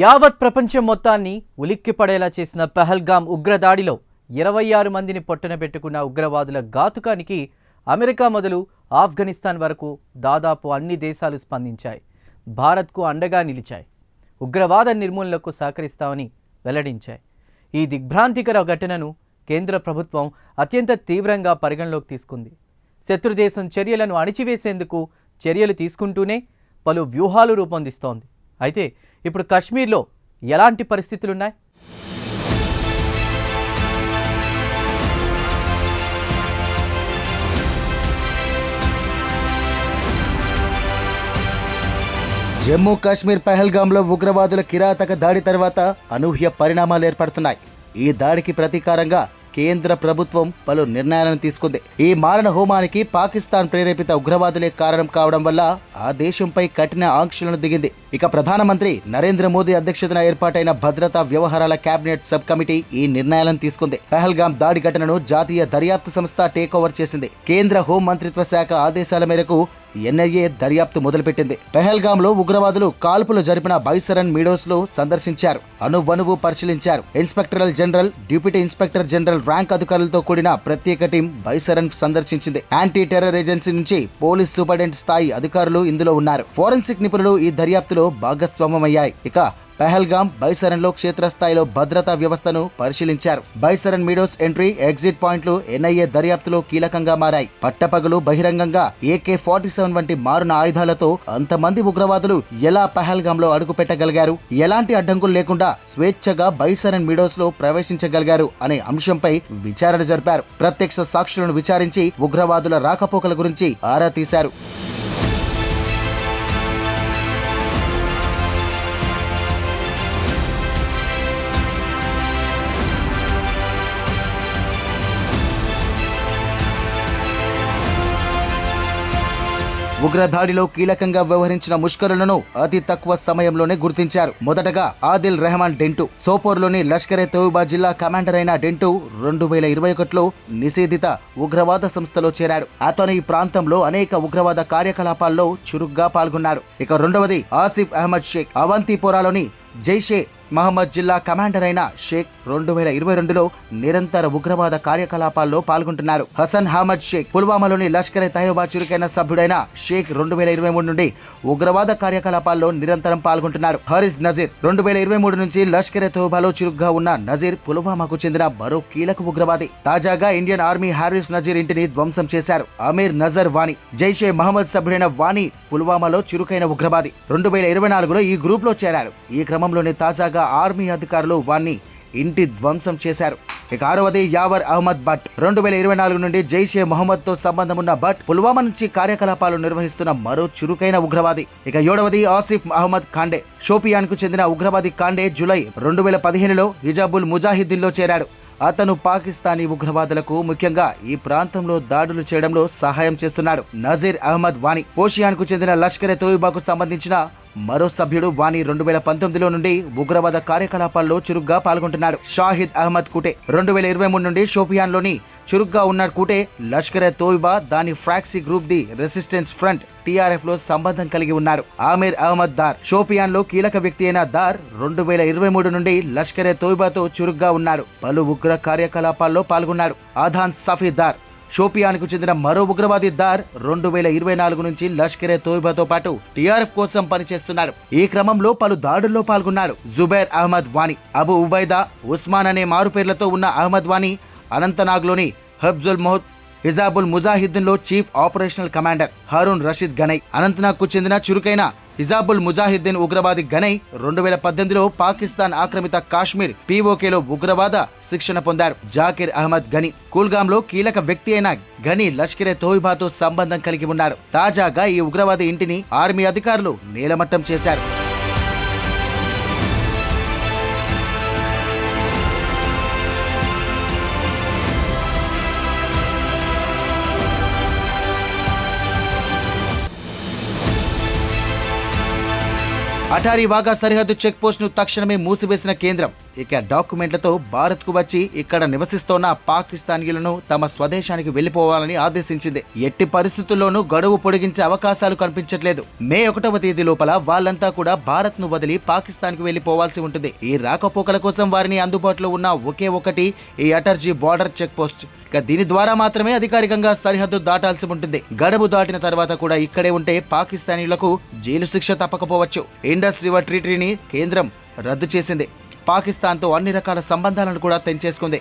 యావత్ ప్రపంచం మొత్తాన్ని ఉలిక్కిపడేలా చేసిన పహల్గామ్ ఉగ్రదాడిలో 26 మందిని పొట్టన పెట్టుకున్న ఉగ్రవాదుల ఘాతుకానికి అమెరికా మొదలు ఆఫ్ఘనిస్తాన్ వరకు దాదాపు అన్ని దేశాలు స్పందించాయి. భారత్కు అండగా నిలిచాయి. ఉగ్రవాద నిర్మూలనకు సహకరిస్తామని వెల్లడించాయి. ఈ దిగ్భ్రాంతికర ఘటనను కేంద్ర ప్రభుత్వం అత్యంత తీవ్రంగా పరిగణలోకి తీసుకుంది. శత్రుదేశం చర్యలను అణిచివేసేందుకు చర్యలు తీసుకుంటూనే పలు వ్యూహాలు రూపొందిస్తోంది. అయితే ఇప్పుడు కశ్మీర్లో ఎలాంటి పరిస్థితులున్నాయి? జమ్మూ కాశ్మీర్ పహల్గామ్లో ఉగ్రవాదుల కిరాతక దాడి తర్వాత అనూహ్య పరిణామాలు ఏర్పడుతున్నాయి. ఈ దాడికి ప్రతీకారంగా కేంద్ర ప్రభుత్వం పలు నిర్ణయాలను తీసుకుంది. ఈ మారణ హోమానికి పాకిస్తాన్ ప్రేరేపిత ఉగ్రవాదులే కారణం కావడం వల్ల ఆ దేశంపై కఠిన ఆంక్షలను దిగింది. ఇక ప్రధానమంత్రి నరేంద్ర మోదీ అధ్యక్షతన ఏర్పాటైన భద్రతా వ్యవహారాల కేబినెట్ సబ్ కమిటీ ఈ నిర్ణయాలను తీసుకుంది. పహల్గామ్ దాడి ఘటనను జాతీయ దర్యాప్తు సంస్థ టేకోవర్ చేసింది. కేంద్ర హోం మంత్రిత్వ శాఖ ఆదేశాల మేరకు ఎన్ఐఏ దర్యాప్తు మొదలుపెట్టింది. పెహల్గామ్ లో ఉగ్రవాదులు కాల్పులు జరిపిన బైసరన్ మీడోస్ లో సందర్శించారు. అణువణువు పరిశీలించారు. Inspector general, deputy inspector general rank అధికారులతో కూడిన ప్రత్యేక టీం బైసరన్ సందర్శించింది. యాంటీ టెర్రర్ ఏజెన్సీ నుంచి పోలీస్ సూపరింటెండెంట్ స్థాయి అధికారులు ఇందులో ఉన్నారు. ఫోరెన్సిక్ నిపుణులు ఈ దర్యాప్తులో భాగస్వామ్యమయ్యాయి. ఇక పహల్గామ్ బైసరన్ లో క్షేత్రస్థాయిలో భద్రతా వ్యవస్థను పరిశీలించారు. బైసరన్ మీడోస్ ఎంట్రీ, ఎగ్జిట్ పాయింట్లు ఎన్ఐఏ దర్యాప్తులో కీలకంగా మారాయి. పట్టపగలు బహిరంగంగా AK-47 వంటి మారున ఆయుధాలతో అంతమంది ఉగ్రవాదులు ఎలా పహల్గామ్ లో అడుగు పెట్టగలిగారు, ఎలాంటి అడ్డంకులు లేకుండా స్వేచ్ఛగా బైసరన్ మీడోస్ లో ప్రవేశించగలిగారు అనే అంశంపై విచారణ జరిపారు. ప్రత్యక్ష సాక్షులను విచారించి ఉగ్రవాదుల రాకపోకల గురించి ఆరా తీశారు. ఉగ్రదాడిలో కీలకంగా వ్యవహరించిన ముష్కరులను అతి తక్కువ సమయంలోనే గుర్తించారు. మొదటగా ఆదిల్ రెహమాన్ డెంటు. సోపోర్లోని లష్కరే తోయిబా జిల్లా కమాండర్ అయిన డెంటు 2021లో నిషేధిత ఉగ్రవాద సంస్థలో చేరాడు. అతను ఈ ప్రాంతంలో అనేక ఉగ్రవాద కార్యకలాపాల్లో చురుగ్గా పాల్గొన్నాడు. ఇక రెండవది ఆసిఫ్ అహ్మద్ షేక్. అవంతిపోరాలోని జైషే మహమ్మద్ జిల్లా కమాండర్ అయిన షేక్ 2022లో నిరంతర ఉగ్రవాద కార్యకలాపాల్లో పాల్గొంటున్నారు. హసన్ అహ్మద్ షేక్. పుల్వామాలోని లష్కరే తయ్యబా చురుకైన సభ్యుడైన షేక్ 2023 నుండి ఉగ్రవాద కార్యకలాపాల్లో నిరంతరం పాల్గొంటున్నారు. హారిస్ నజీర్. 2023 నుంచి లష్కరే తయ్యబాలో చురుగ్గా ఉన్న నజీర్ పుల్వామాకు చెందిన మరో కీలక ఉగ్రవాది. తాజాగా ఇండియన్ ఆర్మీ హారిస్ నజీర్ ఇంటిని ధ్వంసం చేశారు. అమీర్ నజర్ వానీ. జైషే మహమ్మద్ సభ్యుడైన వానీ పుల్వామాలో చురుకైన ఉగ్రవాది. 2024లో ఈ గ్రూప్ లో చేరారు. ఈ క్రమంలోనే తాజాగా ఆర్మీ అధికారులు వాన్ని ఇంటి ధ్వంసం చేశారు. ఇక ఆరవది యావర్ అహ్మద్ భట్. 2024 నుండి జైషే మహమ్మద్ తో సంబంధం ఉన్న భట్ పుల్వామా నుంచి కార్యకలాపాలు నిర్వహిస్తున్న మరో చురుకైన ఉగ్రవాది. ఇక ఏడవది ఆసిఫ్ అహ్మద్ ఖాండే. షోపియాన్ కు చెందిన ఉగ్రవాది ఖాండే జూలై 2015లో హిజాబుల్ ముజాహిద్దీన్ లో చేరాడు. అతను పాకిస్తానీ ఉగ్రవాదులకు ముఖ్యంగా ఈ ప్రాంతంలో దాడులు చేయడంలో సహాయం చేస్తున్నాడు. నజీర్ అహ్మద్ వానీ. పోషియాన్ కు చెందిన లష్కరే తోయిబాకు సంబంధించిన మరో సభ్యుడు వానీ 2019లో నుండి ఉగ్రవాద కార్యకలాపాల్లో చురుగ్గా పాల్గొంటున్నాడు. షాహిద్ అహ్మద్ కుటే. 2023 నుండి షోపియాన్ లోని చురుగ్గా ఉన్న కుటే లష్కరే తోయిబా, దాని proxy group the resistance front TRF లో సంబంధం కలిగి ఉన్నారు. ఆమీర్ అహ్మద్ దార్. షోపియాన్ లో కీలక వ్యక్తి అయిన దార్ 2023 నుండి లష్కరే తోయిబాతో చురుగ్గా ఉన్నారు. పలు ఉగ్ర కార్యకలాపాల్లో పాల్గొన్నాడు. ఆధాన్ సఫీ దార్. షోపియాన్కు చెందిన మరో ఉగ్రవాది దార్ 2024 నుంచి లష్కరే తోయిబాతో పాటు TRF కోసం పనిచేస్తున్నారు. ఈ క్రమంలో పలు దాడుల్లో పాల్గొన్నారు. జుబైర్ అహ్మద్ వానీ. అబు ఉబైదా, ఉస్మాన్ అనే మారుపేర్లతో ఉన్న అహ్మద్ వానీ అనంతనాగ్లోని హబ్జుల్ మొహద్ హిజాబుల్ ముజాహిద్దీన్ లో chief operational commander. Haroon Rashid Ganai. Anantnag కు చెందిన చురుకైన హిజాబుల్ ముజాహిద్దీన్ ఉగ్రవాది గనై 2018లో పాకిస్తాన్ ఆక్రమిత కాశ్మీర్ POKలో ఉగ్రవాద శిక్షణ పొందారు. జాకిర్ అహ్మద్ గని. కుల్గామ్ లో కీలక వ్యక్తి అయిన గని లష్కరే తోయిబాతో సంబంధం కలిగి ఉన్నారు. తాజాగా ఈ ఉగ్రవాది ఇంటిని ఆర్మీ అధికారులు నేలమట్టం చేశారు. అటారీ వాఘా సరిహద్దు చెక్ పోస్ట్ ను తక్షణమే మూసివేసిన కేంద్రం. ఇక డాక్యుమెంట్లతో భారత్కు వచ్చి ఇక్కడ నివసిస్తోన్న పాకిస్తానీయులను తమ స్వదేశానికి వెళ్లిపోవాలని ఆదేశించింది. ఎట్టి పరిస్థితుల్లోనూ గడువు పొడిగించే అవకాశాలు కనిపించట్లేదు. మే 1వ తేదీ లోపల వాళ్ళంతా కూడా భారత్ ను వదిలి పాకిస్తాన్ కు వెళ్లిపోవాల్సి ఉంటుంది. ఈ రాకపోకల కోసం వారిని అందుబాటులో ఉన్న ఒకే ఒకటి ఈ అటర్జీ బార్డర్ చెక్ పోస్ట్. దీని ద్వారా మాత్రమే అధికారికంగా సరిహద్దు దాటాల్సి ఉంటుంది. గడువు దాటిన తర్వాత కూడా ఇక్కడే ఉంటే పాకిస్తానీయులకు జైలు శిక్ష తప్పకపోవచ్చు. ఇండస్ రివర్ ట్రీటీని కేంద్రం రద్దు చేసింది. పాకిస్తాన్తో అన్ని రకాల సంబంధాలను కూడా తెంచేసుకుంది.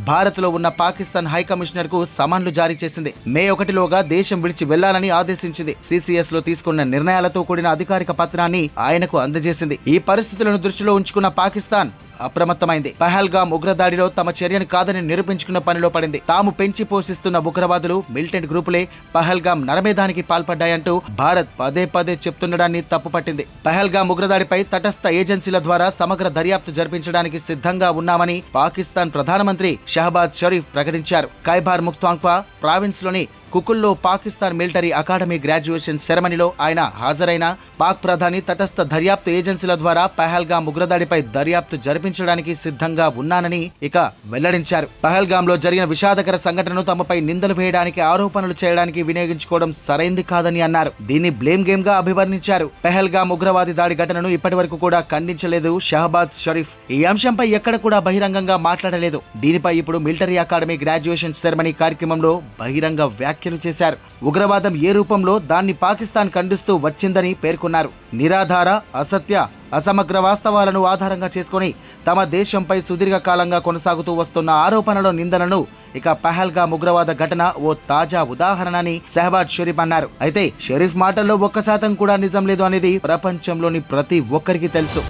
భారత్లో ఉన్న పాకిస్తాన్ హై కమిషనర్ కు సమన్లు జారీ చేసింది. మే 1లోగా దేశం విడిచి వెళ్లాలని ఆదేశించింది. సిసిఎస్ లో తీసుకున్న నిర్ణయాలతో కూడిన అధికారిక పత్రాన్ని ఆయనకు అందజేసింది. ఈ పరిస్థితులను దృష్టిలో ఉంచుకున్న పాకిస్తాన్ అప్రమత్తమైంది. పహల్గామ్ ఉగ్రదాడిలో తమ చర్యను కాదని నిరూపించుకున్న పనిలో పడింది. తాము పెంచి పోషిస్తున్న ఉగ్రవాదులు మిలిటెంట్ గ్రూపులే పహల్గామ్ నరమేధానికి పాల్పడ్డాయంటూ భారత్ పదే పదే చెప్తుండడాన్ని తప్పుపట్టింది. పహల్గామ్ ఉగ్రదాడిపై తటస్థ ఏజెన్సీల ద్వారా సమగ్ర దర్యాప్తు జరిపించడానికి సిద్ధంగా ఉన్నామని పాకిస్తాన్ ప్రధానమంత్రి షహబాజ్ షరీఫ్ ప్రకటించారు. ఖైబార్ ముఖ్తాంక్వా ప్రావిన్స్ లోని కుకుల్లో పాకిస్తాన్ మిలిటరీ అకాడమీ గ్రాడ్యుయేషన్ సెరమనీలో ఆయన హాజరైన పాక్ ప్రధాని తటస్థ దర్యాప్తు ఏజెన్సీల ద్వారా పహల్గామ్ ఉగ్రదాడిపై దర్యాప్తు జరిపించడానికి సిద్ధంగా ఉన్నానని ఇక వెల్లడించారు. పహల్గామ్ లో జరిగిన విషాదకర సంఘటనను తమపై నిందలు వేయడానికి, ఆరోపణలు చేయడానికి వినియోగించుకోవడం సరైంది కాదని అన్నారు. దీన్ని బ్లేమ్ గేమ్ గా అభివర్ణించారు. పహల్గామ్ ఉగ్రవాది దాడి ఘటనను ఇప్పటి వరకు కూడా ఖండించలేదు షహబాజ్ షరీఫ్. ఈ అంశంపై ఎక్కడ కూడా బహిరంగంగా మాట్లాడలేదు. దీనిపై ఇప్పుడు మిలిటరీ అకాడమీ గ్రాడ్యుయేషన్ సెరమనీ కార్యక్రమంలో బహిరంగ వ్యాఖ్యలు చేశారు. ఉగ్రవాదం ఏ రూపంలో దాన్ని పాకిస్తాన్ ఖండిస్తూ వచ్చిందని పేర్కొన్నారు. నిరాధార, అసత్య, అసమగ్ర వాస్తవాలను ఆధారంగా చేసుకుని తమ దేశంపై సుదీర్ఘకాలంగా కొనసాగుతూ వస్తున్న ఆరోపణల నిందలను ఇక పహల్గామ్ ఉగ్రవాద ఘటన ఓ తాజా ఉదాహరణ అని షహబాజ్ షరీఫ్ అన్నారు. అయితే షరీఫ్ మాటల్లో 1% కూడా నిజం లేదు అనేది ప్రపంచంలోని ప్రతి ఒక్కరికి తెలుసు.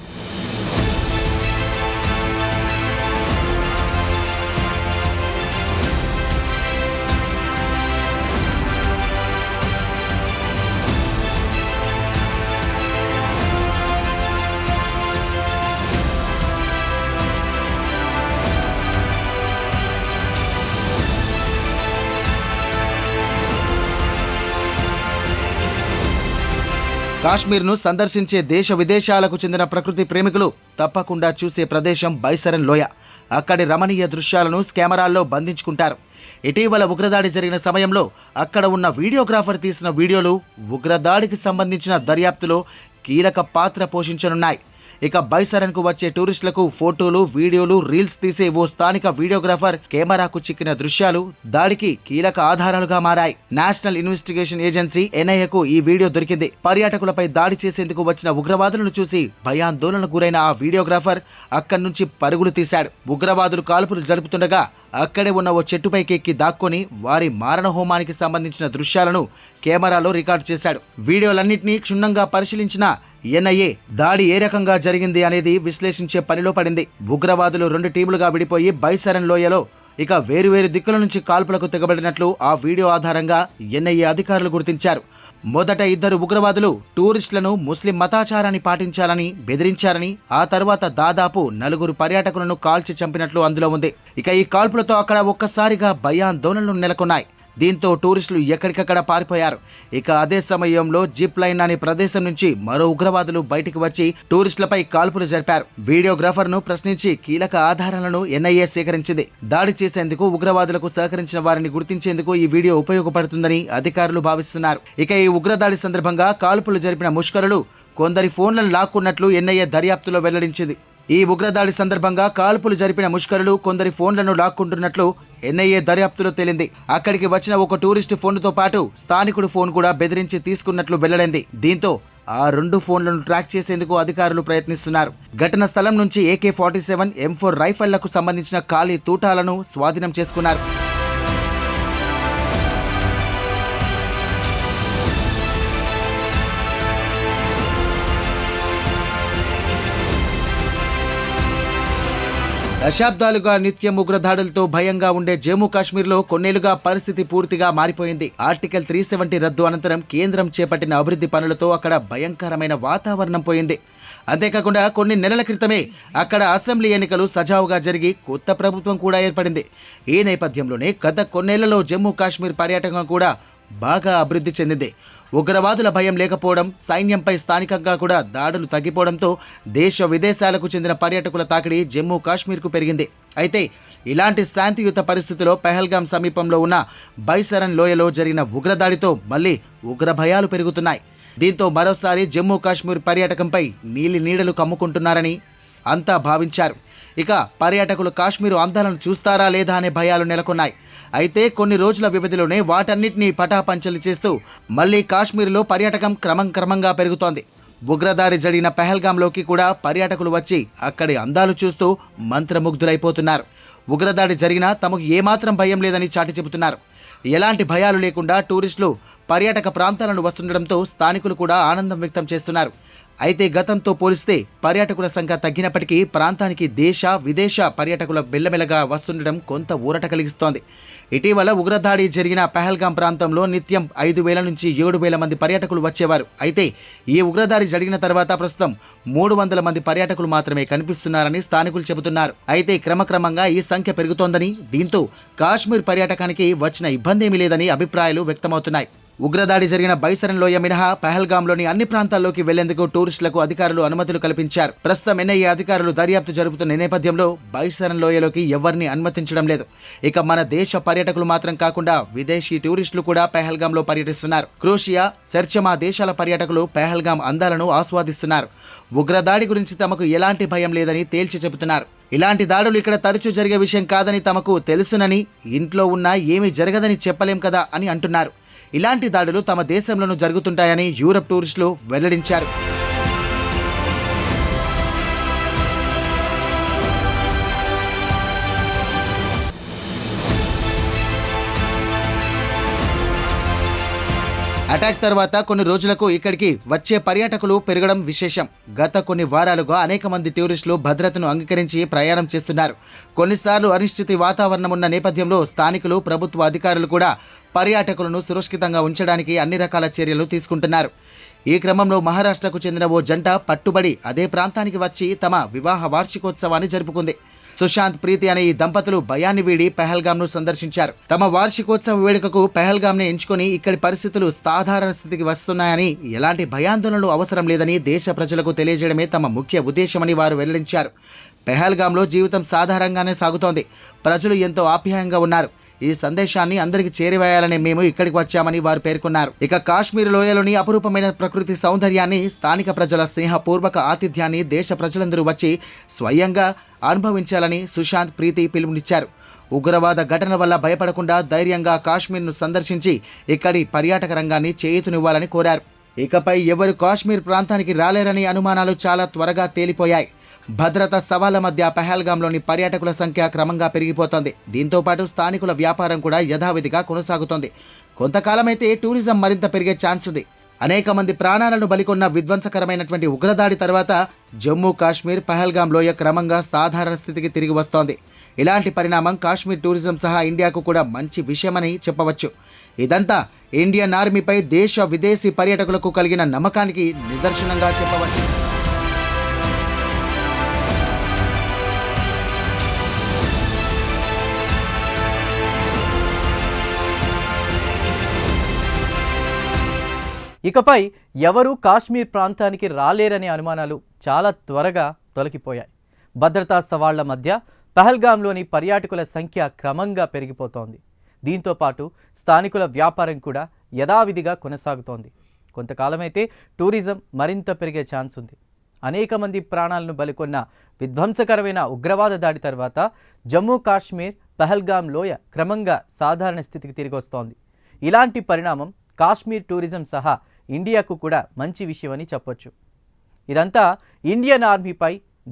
కాశ్మీర్ను సందర్శించే దేశ విదేశాలకు చెందిన ప్రకృతి ప్రేమికులు తప్పకుండా చూసే ప్రదేశం బైసరన్ లోయ. అక్కడి రమణీయ దృశ్యాలను కెమెరాల్లో బంధించుకుంటారు. ఇటీవల ఉగ్రదాడి జరిగిన సమయంలో అక్కడ ఉన్న వీడియోగ్రాఫర్ తీసిన వీడియోలు ఉగ్రదాడికి సంబంధించిన దర్యాప్తులో కీలక పాత్ర పోషించనున్నాయి. ఇక బైసరన్కు వచ్చే టూరిస్టులకు ఫోటోలు, వీడియోలు, రీల్స్ తీసే ఓ స్థానిక వీడియోగ్రాఫర్ కెమెరాకు చిక్కిన దృశ్యాలు దాడికి కీలక ఆధారాలుగా మారాయి. నేషనల్ ఇన్వెస్టిగేషన్ ఏజెన్సీ ఎన్ఐఏకు ఈ వీడియో దొరికింది. పర్యాటకులపై దాడి చేసేందుకు వచ్చిన ఉగ్రవాదులను చూసి భయాందోళనకు గురైన ఆ వీడియోగ్రాఫర్ అక్కడి నుంచి పరుగులు తీశాడు. ఉగ్రవాదులు కాల్పులు జరుపుతుండగా అక్కడే ఉన్న ఓ చెట్టుపైకి ఎక్కి దాక్కొని వారి మారణ హోమానికి సంబంధించిన దృశ్యాలను కెమెరాలో రికార్డు చేశాడు. వీడియోలన్నింటినీ క్షుణ్ణంగా పరిశీలించిన ఎన్ఐఏ దాడి ఏ రకంగా జరిగింది అనేది విశ్లేషించే పనిలో పడింది. ఉగ్రవాదులు 2 టీములుగా విడిపోయి బైసరన్ లోయలో ఇక వేరువేరు దిక్కుల నుంచి కాల్పులకు తెగబడినట్లు ఆ వీడియో ఆధారంగా ఎన్ఐఏ అధికారులు గుర్తించారు. మొదట 2 ఉగ్రవాదులు టూరిస్టులను ముస్లిం మతాచారాన్ని పాటించాలని బెదిరించారని, ఆ తర్వాత దాదాపు 4 పర్యాటకులను కాల్చి చంపినట్లు అందులో ఉంది. ఇక ఈ కాల్పులతో అక్కడ ఒక్కసారిగా భయాందోళనలు నెలకొన్నాయి. దీంతో టూరిస్టులు ఎక్కడికక్కడ పారిపోయారు. ఇక అదే సమయంలో జిప్ లైన్ అనే ప్రదేశం నుంచి మరో ఉగ్రవాదులు బయటికి వచ్చి టూరిస్టులపై కాల్పులు జరిపారు. వీడియోగ్రాఫర్ ను ప్రశ్నించి కీలక ఆధారాలను ఎన్ఐఏ సేకరించింది. దాడి చేసేందుకు ఉగ్రవాదులకు సహకరించిన వారిని గుర్తించేందుకు ఈ వీడియో ఉపయోగపడుతుందని అధికారులు భావిస్తున్నారు. ఇక ఈ ఉగ్రదాడి సందర్భంగా కాల్పులు జరిపిన ముష్కరులు కొందరి ఫోన్లను లాక్కున్నట్లు ఎన్ఐఏ దర్యాప్తులో వెల్లడించింది. ఈ ఉగ్రదాడి సందర్భంగా కాల్పులు జరిపిన ముష్కరులు కొందరి ఫోన్లను లాక్కుంటున్నట్లు ఎన్ఐఏ దర్యాప్తులో తేలింది. అక్కడికి వచ్చిన ఒక టూరిస్టు ఫోన్తో పాటు స్థానికుడు ఫోన్ కూడా బెదిరించి తీసుకున్నట్లు వెల్లడైంది. దీంతో ఆ 2 ఫోన్లను ట్రాక్ చేసేందుకు అధికారులు ప్రయత్నిస్తున్నారు. ఘటన స్థలం నుంచి AK-47, M4 రైఫళ్లకు సంబంధించిన ఖాళీ తూటాలను స్వాధీనం చేసుకున్నారు. దశాబ్దాలుగా నిత్యం ఉగ్రదాడులతో భయంగా ఉండే జమ్మూ కాశ్మీర్లో కొన్నేళ్లుగా పరిస్థితి పూర్తిగా మారిపోయింది. ఆర్టికల్ 370 రద్దు అనంతరం కేంద్రం చేపట్టిన అభివృద్ధి పనులతో అక్కడ భయంకరమైన వాతావరణం పోయింది. అంతేకాకుండా కొన్ని నెలల క్రితమే అక్కడ అసెంబ్లీ ఎన్నికలు సజావుగా జరిగి కొత్త ప్రభుత్వం కూడా ఏర్పడింది. ఈ నేపథ్యంలోనే గత కొన్నేళ్లలో జమ్మూ కాశ్మీర్ పర్యాటకం కూడా బాగా అభివృద్ధి చెందింది. ఉగ్రవాదుల భయం లేకపోవడం, సైన్యంపై స్థానికంగా కూడా దాడులు తగ్గిపోవడంతో దేశ విదేశాలకు చెందిన పర్యాటకుల తాకిడి జమ్మూ కాశ్మీర్కు పెరిగింది. అయితే ఇలాంటి శాంతియుత పరిస్థితిలో పెహల్గాం సమీపంలో ఉన్న బైసరన్ లోయలో జరిగిన ఉగ్రదాడితో మళ్లీ ఉగ్ర భయాలు పెరుగుతున్నాయి. దీంతో మరోసారి జమ్మూ కాశ్మీర్ పర్యాటకంపై నీడలు కమ్ముకుంటున్నారని అంతా భావించారు. ఇక పర్యాటకులు కాశ్మీరు అందాలను చూస్తారా లేదా అనే భయాలు నెలకొన్నాయి. అయితే కొన్ని రోజుల వ్యవధిలోనే వాటన్నిటినీ పటాపంచలు చేస్తూ మళ్లీ కాశ్మీర్లో పర్యాటకం క్రమంగా పెరుగుతోంది. ఉగ్రదాడి జరిగిన పెహల్గాంలోకి కూడా పర్యాటకులు వచ్చి అక్కడి అందాలు చూస్తూ మంత్రముగ్ధులైపోతున్నారు. ఉగ్రదాడి జరిగినా తమకు ఏమాత్రం భయం లేదని చాటి చెబుతున్నారు. ఎలాంటి భయాలు లేకుండా టూరిస్టులు పర్యాటక ప్రాంతాలను వస్తుండడంతో స్థానికులు కూడా ఆనందం వ్యక్తం చేస్తున్నారు. అయితే గతంతో పోలిస్తే పర్యాటకుల సంఖ్య తగ్గినప్పటికీ ప్రాంతానికి దేశ విదేశ పర్యాటకుల మెల్లమెల్లగా వస్తుండడం కొంత ఊరట కలిగిస్తోంది. ఇటీవల ఉగ్రదాడి జరిగిన పెహల్గాం ప్రాంతంలో నిత్యం 5,000 నుంచి 7,000 మంది పర్యాటకులు వచ్చేవారు. అయితే ఈ ఉగ్రదాడి జరిగిన తర్వాత ప్రస్తుతం 300 మంది పర్యాటకులు మాత్రమే కనిపిస్తున్నారని స్థానికులు చెబుతున్నారు. అయితే క్రమక్రమంగా ఈ సంఖ్య పెరుగుతోందని, దీంతో కాశ్మీర్ పర్యాటకానికి వచ్చిన ఇబ్బంది ఏమీ లేదని అభిప్రాయాలు వ్యక్తమవుతున్నాయి. ఉగ్రదాడి జరిగిన బైసరన్ లోయ మినహా పెహల్గాంలోని అన్ని ప్రాంతాల్లోకి వెళ్లేందుకు టూరిస్టులకు అధికారులు అనుమతులు కల్పించారు. ప్రస్తుతం ఎన్ఐఏ అధికారులు దర్యాప్తు జరుపుతున్న నేపథ్యంలో బైసరన్ లోయలోకి ఎవరిని అనుమతించడం లేదు. ఇక మన దేశ పర్యాటకులు మాత్రం కాకుండా విదేశీ టూరిస్టులు కూడా పెహల్గాంలో పర్యటిస్తున్నారు. క్రొషియా, సెర్చమా దేశాల పర్యాటకులు పెహల్గాం అందాలను ఆస్వాదిస్తున్నారు. ఉగ్రదాడి గురించి తమకు ఎలాంటి భయం లేదని తేల్చి చెబుతున్నారు. ఇలాంటి దాడులు ఇక్కడ తరచూ జరిగే విషయం కాదని తమకు తెలుసునని, ఇంట్లో ఉన్నా ఏమీ జరగదని చెప్పలేం కదా అని అంటున్నారు. ఇలాంటి దాడులు తమ దేశంలోనూ జరుగుతుంటాయని యూరప్ టూరిస్టులు వెల్లడించారు. అటాక్ తర్వాత కొన్ని రోజులకు ఇక్కడికి వచ్చే పర్యాటకులు పెరగడం విశేషం. గత కొన్ని వారాలుగా అనేక మంది టూరిస్టులు భద్రతను అంగీకరించి ప్రయాణం చేస్తున్నారు. కొన్నిసార్లు అనిశ్చిత వాతావరణం ఉన్న నేపథ్యంలో స్థానికులు, ప్రభుత్వ అధికారులు కూడా పర్యాటకులను సురక్షితంగా ఉంచడానికి అన్ని రకాల చర్యలు తీసుకుంటున్నారు. ఈ క్రమంలో మహారాష్ట్రకు చెందిన ఓ జంట పట్టుబడి అదే ప్రాంతానికి వచ్చి తమ వివాహ వార్షికోత్సవాన్ని జరుపుకుంది. సుశాంత్, ప్రీతి అనే ఈ దంపతులు భయాన్ని వీడి పెహల్గాంను సందర్శించారు. తమ వార్షికోత్సవ వేడుకకు పెహల్గాంని ఎంచుకొని ఇక్కడి పరిస్థితులు సాధారణ స్థితికి వస్తున్నాయని, ఎలాంటి భయాందోళనలు అవసరం లేదని దేశ ప్రజలకు తెలియజేయడమే తమ ముఖ్య ఉద్దేశమని వారు వెల్లడించారు. పెహల్గాంలో జీవితం సాధారణంగానే సాగుతోంది. ప్రజలు ఎంతో ఆప్యాయంగా ఉన్నారు. ఈ సందేశాన్ని అందరికీ చేరవేయాలని మేము ఇక్కడికి వచ్చామని వారు పేర్కొన్నారు. ఇక కాశ్మీర్ లోయలోని అపురూపమైన ప్రకృతి సౌందర్యాన్ని, స్థానిక ప్రజల స్నేహపూర్వక ఆతిథ్యాన్ని దేశ ప్రజలందరూ వచ్చి స్వయంగా అనుభవించాలని సుశాంత్, ప్రీతి పిలుపునిచ్చారు. ఉగ్రవాద ఘటన వల్ల భయపడకుండా ధైర్యంగా కాశ్మీర్ను సందర్శించి ఇక్కడి పర్యాటక రంగాన్ని చేయూతనివ్వాలని కోరారు. ఇకపై ఎవరు కాశ్మీర్ ప్రాంతానికి రాలేరని అనుమానాలు చాలా త్వరగా తేలిపోయాయి. భద్రతా సవాళ్ల మధ్య పెహల్గాంలోని పర్యాటకుల సంఖ్య క్రమంగా పెరిగిపోతోంది. దీంతో పాటు స్థానికుల వ్యాపారం కూడా యథావిధిగా కొనసాగుతోంది. కొంతకాలమైతే టూరిజం మరింత పెరిగే ఛాన్స్ ఉంది. అనేక మంది ప్రాణాలను బలికొన్న విధ్వంసకరమైనటువంటి ఉగ్రదాడి తర్వాత జమ్మూ కాశ్మీర్, పెహల్గాం లోయ క్రమంగా సాధారణ స్థితికి తిరిగి వస్తోంది. ఇలాంటి పరిణామం కాశ్మీర్ టూరిజం సహా ఇండియాకు కూడా మంచి విషయమని చెప్పవచ్చు. ఇదంతా ఇండియన్ ఆర్మీపై దేశ విదేశీ పర్యాటకులకు కలిగిన నమ్మకానికి నిదర్శనంగా చెప్పవచ్చు. ఇకపై ఎవరూ కాశ్మీర్ ప్రాంతానికి రాలేరనే అనుమానాలు చాలా త్వరగా తొలగిపోయాయి. భద్రతా సవాళ్ల మధ్య పెహల్గాంలోని పర్యాటకుల సంఖ్య క్రమంగా పెరిగిపోతోంది. దీంతో పాటు స్థానికుల వ్యాపారం కూడా యథావిధిగా కొనసాగుతోంది. కొంతకాలమైతే టూరిజం మరింత పెరిగే ఛాన్స్ ఉంది. అనేక మంది ప్రాణాలను బలికొన్న విధ్వంసకరమైన ఉగ్రవాద దాడి తర్వాత జమ్మూ కాశ్మీర్, పెహల్గాం లోయ క్రమంగా సాధారణ స్థితికి తిరిగి వస్తోంది. ఇలాంటి పరిణామం కాశ్మీర్ టూరిజం సహా ఇండియాకు కూడా మంచి విషయమని చెప్పొచ్చు. ఇదంతా ఇండియన్ ఆర్మీపై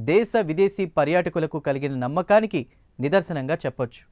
దేశ విదేశీ పర్యాటకులకు కలిగిన నమ్మకానికి నిదర్శనంగా చెప్పొచ్చు.